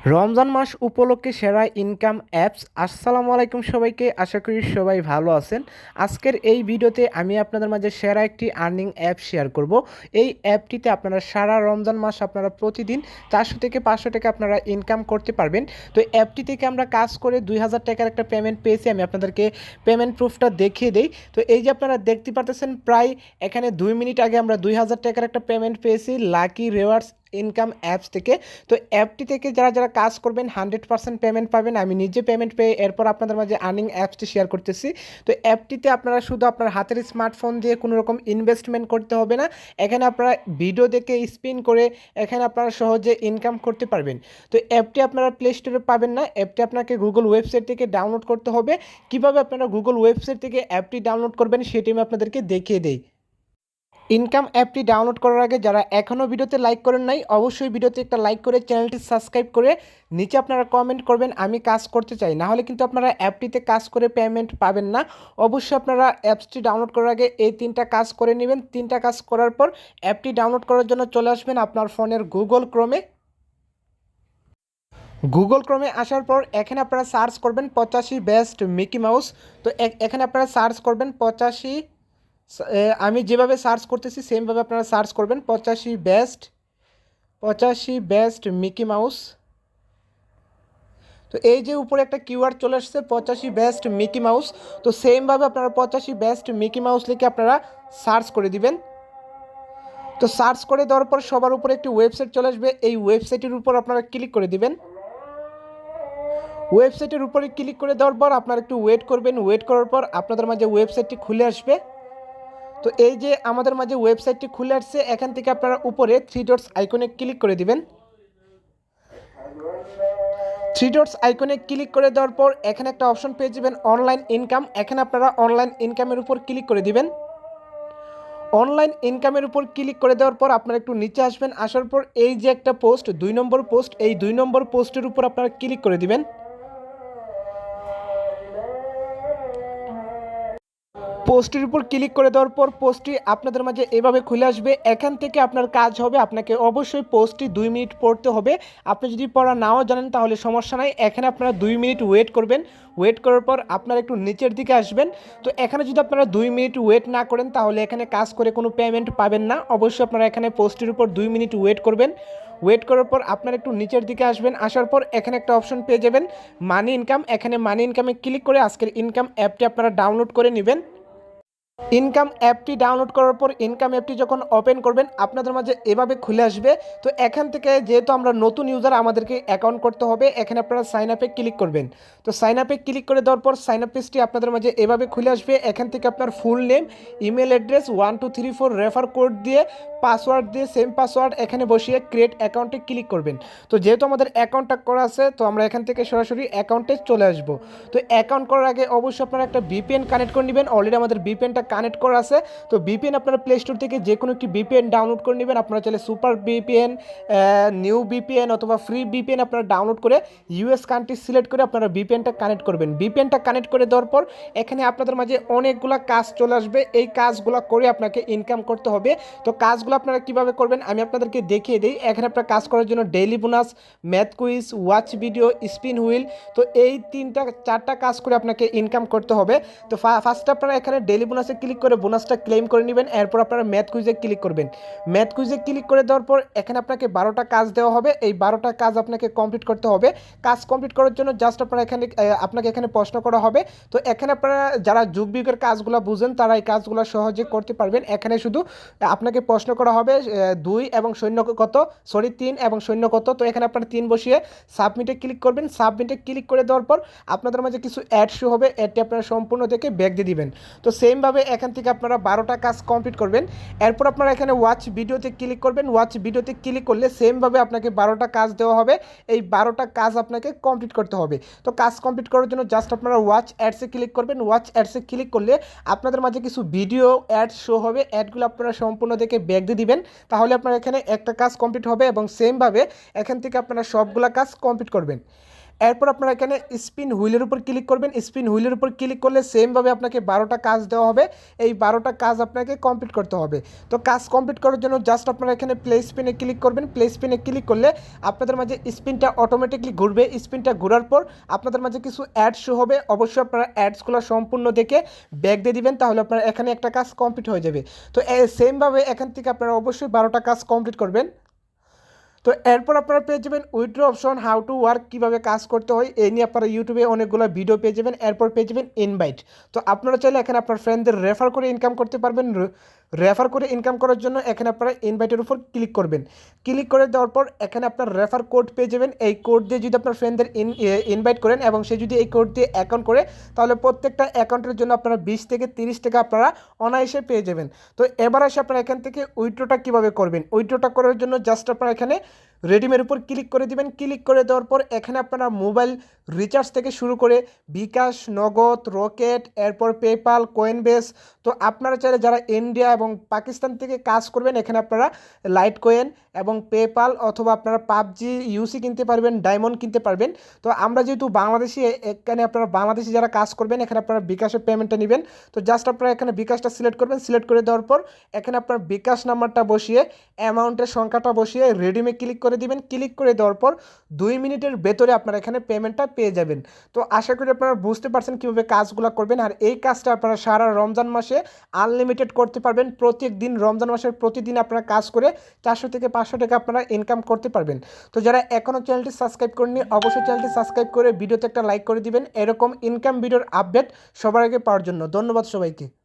রমজান মাস উপলক্ষে সেরা income apps. আসসালামু আলাইকুম সবাইকে, আশা করি সবাই ভালো আছেন। আজকের এই ভিডিওতে আমি আপনাদের মাঝে সেরা একটি আর্নিং অ্যাপ শেয়ার করব। এই অ্যাপটিতে আপনারা সারা রমজান মাস আপনারা প্রতিদিন 400 থেকে 500 টাকা আপনারা ইনকাম করতে পারবেন। তো অ্যাপটি থেকে আমরা কাজ করে 2000 টাকার একটা পেমেন্ট পেয়েছি। আমি আপনাদেরকে পেমেন্ট প্রুফটা দেখিয়ে দিই। তো এই যে আপনারা দেখতে পারতেছেন, প্রায় এখানে 2 মিনিট আগে আমরা 2000 টাকার একটা পেমেন্ট পেয়েছি লাকি রিওয়ার্ডস ইনকাম অ্যাপস থেকে। তো অ্যাপটি থেকে যারা যারা কাজ করবেন 100% পেমেন্ট পাবেন। আমি নিজে পেমেন্ট পেয়ে এরপর আপনাদের মাঝে আর্নিং অ্যাপসটি শেয়ার করতেছি। তো অ্যাপটিতে আপনারা শুধু আপনার হাতের স্মার্টফোন দিয়ে কোনো রকম ইনভেস্টমেন্ট করতে হবে না। এখানে আপনারা ভিডিও দেখে স্পিন করে এখানে আপনারা সহজে ইনকাম করতে পারবেন। তো অ্যাপটি আপনারা প্লে স্টোরে পাবেন না, অ্যাপটি আপনাকে গুগল ওয়েবসাইট থেকে ডাউনলোড করতে হবে। কীভাবে আপনারা গুগল ওয়েবসাইট থেকে অ্যাপটি ডাউনলোড করবেন সেটি আমি আপনাদেরকে দেখিয়ে দিই। ইনকাম অ্যাপটি ডাউনলোড করার আগে যারা এখনও ভিডিওতে লাইক করেন নাই, অবশ্যই ভিডিওতে একটা লাইক করে চ্যানেলটি সাবস্ক্রাইব করে নিচে আপনারা কমেন্ট করবেন আমি কাজ করতে চাই, না হলে কিন্তু আপনারা অ্যাপটিতে কাজ করে পেমেন্ট পাবেন না। অবশ্যই আপনারা অ্যাপসটি ডাউনলোড করার আগে এই 3টা কাজ করে নেবেন। 3টা কাজ করার পর অ্যাপটি ডাউনলোড করার জন্য চলে আসবেন আপনার ফোনের গুগল ক্রোমে। গুগল ক্রোমে আসার পর এখানে আপনারা সার্চ করবেন 85 বেস্ট মিকি মাউস। তো এখানে আপনারা সার্চ করবেন 85, আমি যেভাবে সার্চ করতেছি সেমভাবে আপনারা সার্চ করবেন 85 বেস্ট মিকি মাউস। তো এই যে উপরে একটা কিওয়ার্ড চলে আসছে 85 বেস্ট মিকি মাউস। তো সেমভাবে আপনারা 85 বেস্ট মিকি মাউস লিখে আপনারা সার্চ করে দিবেন। তো সার্চ করে দেওয়ার পর সবার উপরে একটি ওয়েবসাইট চলে আসবে, এই ওয়েবসাইটের উপর আপনারা ক্লিক করে দিবেন। ওয়েবসাইটের উপরে ক্লিক করে দেওয়ার পর আপনারা একটু ওয়েট করবেন। ওয়েট করার পর আপনাদের মাঝে ওয়েবসাইটটি খুলে আসবে। তো এই যে আমাদের মাঝে ওয়েবসাইটটি খুলে আসছে, এখান থেকে আপনারা উপরে 3 ডটস আইকনে ক্লিক করে দিবেন। 3 ডটস আইকনে ক্লিক করে দেওয়ার পর এখানে একটা অপশন পেয়ে যাবেন অনলাইন ইনকাম। এখানে আপনারা অনলাইন ইনকামের উপর ক্লিক করে দিবেন। অনলাইন ইনকামের উপর ক্লিক করে দেওয়ার পর আপনারা একটু নিচে আসবেন। আসার পর এই যে একটা পোস্ট 2 নম্বর পোস্ট, এই 2 নম্বর পোস্টের উপর আপনারা ক্লিক করে দিবেন। পোস্টের উপর ক্লিক করে দেওয়ার পর পোস্টটি আপনাদের মাঝে এভাবে খুলে আসবে। এখান থেকে আপনার কাজ হবে, আপনাকে অবশ্যই পোস্টটি 2 মিনিট পড়তে হবে। আপনি যদি পড়া নাও জানেন তাহলে সমস্যা নাই, এখানে আপনারা 2 মিনিট ওয়েট করবেন। ওয়েট করার পর আপনারা একটু নিচের দিকে আসবেন। তো এখানে যদি আপনারা 2 মিনিট ওয়েট না করেন তাহলে এখানে কাজ করে কোনো পেমেন্ট পাবেন না। অবশ্যই আপনারা এখানে পোস্টের উপর 2 মিনিট ওয়েট করবেন। ওয়েট করার পর আপনারা একটু নিচের দিকে আসবেন। আসার পর এখানে একটা অপশন পেয়ে যাবেন মানি ইনকাম। এখানে মানি ইনকামে ক্লিক করে আজকের ইনকাম অ্যাপটি আপনারা ডাউনলোড করে নেবেন। ইনকাম অ্যাপটি ডাউনলোড করার পর ইনকাম অ্যাপটি যখন ওপেন করবেন আপনাদের মাঝে এভাবে খুলে আসবে। তো এখান থেকে যেহেতু আমরা নতুন ইউজার আমাদেরকে অ্যাকাউন্ট করতে হবে, এখানে আপনারা সাইন আপে ক্লিক করবেন। তো সাইন আপে ক্লিক করে দেওয়ার পর সাইন আপ পেজটি আপনাদের মাঝে এভাবে খুলে আসবে। এখান থেকে আপনার full name, email address, 1 2 3 4 refer code দিয়ে পাসওয়ার্ড দিয়ে সেম পাসওয়ার্ড এখানে বসিয়ে ক্রিয়েট অ্যাকাউন্টে ক্লিক করবেন। তো যেহেতু আমাদের অ্যাকাউন্টটা করা আছে তো আমরা এখান থেকে সরাসরি অ্যাকাউন্টে চলে আসব। তো অ্যাকাউন্ট করার আগে অবশ্যই আপনারা একটা ভিপিএন কানেক্ট করে নেবেন। অলরেডি আমাদের ভিপিএনটা কানেক্ট করা আছে। তো ভিপিএন আপনারা প্লে স্টোর থেকে যে কোনো একটি ভিপিএন ডাউনলোড করে নেবেন। আপনারা চাইলে সুপার ভিপিএন, নিউ ভিপিএন অথবা ফ্রি ভিপিএন আপনারা ডাউনলোড করে ইউএস কান্ট্রি সিলেক্ট করে আপনারা ভিপিএনটা কানেক্ট করবেন। ভিপিএনটা কানেক্ট করে দেওয়ার পর এখানে আপনাদের মাঝে অনেকগুলো কাজ চলে আসবে। এই কাজগুলো করে আপনাকে ইনকাম করতে হবে। তো কাজগুলো আপনারা কীভাবে করবেন আমি আপনাদেরকে দেখিয়ে দিই। এখানে আপনারা কাজ করার জন্য daily bonus, math quiz, watch video, spin wheel, তো এই 4টা কাজ করে আপনাকে ইনকাম করতে হবে। তো ফার্স্টে আপনারা এখানে ডেইলি বোনাসে ক্লিক করে বোনাসটা ক্লেম করে নেবেন। এরপর আপনারা ম্যাথ কুইজে ক্লিক করবেন। ম্যাথ কুইজে ক্লিক করে দেওয়ার পর এখানে আপনাকে 12টা কাজ দেওয়া হবে। এই 12টা কাজ আপনাকে কমপ্লিট করতে হবে। কাজ কমপ্লিট করার জন্য জাস্ট আপনারা আপনাকে এখানে প্রশ্ন করা হবে। তো এখানে আপনারা যারা যুগ বিয়োগের কাজগুলো বুঝেন তারা এই কাজগুলো সহজে করতে পারবেন। এখানে শুধু আপনাকে প্রশ্ন করা হবে 2 এবং শূন্য কত, 3 এবং শূন্য কত। তো এখানে আপনারা 3 বসিয়ে সাবমিটে ক্লিক করবেন। সাবমিটে ক্লিক করে দেওয়ার পর আপনাদের মাঝে কিছু অ্যাড শো হবে, অ্যাডটি আপনারা সম্পূর্ণ দেখে ব্যাক দিয়ে দিবেন। তো সেমভাবে এখান থেকে আপনারা 12টা কাজ কমপ্লিট করবেন। এরপর আপনারা এখানে ওয়াচ ভিডিওতে ক্লিক করবেন। ওয়াচ ভিডিওতে ক্লিক করলে সেমভাবে আপনাকে 12টা কাজ দেওয়া হবে। এই 12টা কাজ আপনাকে কমপ্লিট করতে হবে। তো কাজ কমপ্লিট করার জন্য জাস্ট আপনারা ওয়াচ অ্যাডসে ক্লিক করবেন। ওয়াচ অ্যাডসে ক্লিক করলে আপনাদের মাঝে কিছু ভিডিও অ্যাড শো হবে, অ্যাডগুলো আপনারা সম্পূর্ণ দেখে ব্যাক দিয়ে দিবেন। তাহলে আপনার এখানে একটা কাজ কমপ্লিট হবে এবং সেমভাবে এখান থেকে আপনারা সবগুলা কাজ কমপ্লিট করবেন। এরপর আপনারা এখানে স্পিন হুইলের উপর ক্লিক করবেন। স্পিন হুইলের উপর ক্লিক করলে সেমভাবে আপনাকে 12টা কাজ দেওয়া হবে। এই 12টা কাজ আপনাকে কমপ্লিট করতে হবে। তো কাজ কমপ্লিট করার জন্য জাস্ট আপনারা এখানে প্লে স্পিনে ক্লিক করবেন। প্লে স্পিনে ক্লিক করলে আপনাদের মাঝে স্পিনটা অটোমেটিকলি ঘুরবে। স্পিনটা ঘোরার পর আপনাদের মাঝে কিছু অ্যাড শো হবে। অবশ্যই আপনারা অ্যাডসগুলো সম্পূর্ণ দেখে ব্যাক দিয়ে দিবেন, তাহলে আপনারা এখানে একটা কাজ কমপ্লিট হয়ে যাবে। তো সেমভাবে এখান থেকে আপনারা অবশ্যই 12টা কাজ কমপ্লিট করবেন। তো এরপর আপনারা পেয়ে যাবেন withdraw option, how to work, কীভাবে কাজ করতে হয় এই নিয়ে আপনারা ইউটিউবে অনেকগুলো ভিডিও পেয়ে যাবেন। এরপর পেয়ে যাবেন ইনভাইট। তো আপনারা চাইলে এখানে আপনার ফ্রেন্ডদের রেফার করে ইনকাম করতে পারবেন। রেফার করে ইনকাম করার জন্য এখানে আপনারা ইনভাইটের উপর ক্লিক করবেন। ক্লিক করে দেওয়ার পর এখানে আপনার রেফার কোড পেয়ে যাবেন। এই কোড দিয়ে যদি আপনার ফ্রেন্ডদের ইনভাইট করেন এবং সে যদি এই কোড দিয়ে অ্যাকাউন্ট করে, তাহলে প্রত্যেকটা অ্যাকাউন্টের জন্য আপনারা 20 থেকে 30 টাকা আপনারা অনায়াসে পেয়ে যাবেন। তো এবার আসে আপনারা এখান থেকে উইথড্রটা কীভাবে করবেন। উইথড্রটা করার জন্য জাস্ট আপনারা এখানে রেডিমের উপর ক্লিক করে দিবেন। ক্লিক করে দেওয়ার পর এখানে আপনারা মোবাইল রিচার্জ থেকে শুরু করে বিকাশ, নগদ, রকেট, এরপর পেপাল, কয়েনবেস। তো আপনারা চাইলে যারা ইন্ডিয়া এবং পাকিস্তান থেকে কাজ করবেন, এখানে আপনারা লাইট কয়েন এবং পেপাল অথবা আপনারা পাবজি ইউসি কিনতে পারবেন, ডায়মন্ড কিনতে পারবেন। তো আমরা যেহেতু বাংলাদেশি, এখানে আপনারা বাংলাদেশি যারা কাজ করবেন এখানে আপনারা বিকাশের পেমেন্টটা নেবেন। তো জাস্ট আপনারা এখানে বিকাশটা সিলেক্ট করবেন। সিলেক্ট করে দেওয়ার পর এখানে আপনার বিকাশ নাম্বারটা বসিয়ে অ্যামাউন্টের সংখ্যাটা বসিয়ে রেডিমে ক্লিক করে দিবেন। ক্লিক করে দেওয়ার পর 2 মিনিটের ভেতরে আপনারা এখানে পেমেন্টটা পেয়ে যাবেন। তো আশা করি আপনারা বুঝতে পারছেন কীভাবে কাজগুলো করবেন। আর এই কাজটা আপনারা সারা রমজান মাসে আনলিমিটেড করতে পারবেন। প্রত্যেক দিন রমজান মাসের প্রতিদিন আপনারা কাজ করে 400 থেকে 500 টাকা আপনারা ইনকাম করতে পারবেন। তো যারা এখনও চ্যানেলটি সাবস্ক্রাইব করেননি, অবশ্যই চ্যানেলটি সাবস্ক্রাইব করে ভিডিওতে একটা লাইক করে দিবেন, এরকম ইনকাম ভিডিওর আপডেট সবার আগে পাওয়ার জন্য। ধন্যবাদ সবাইকে।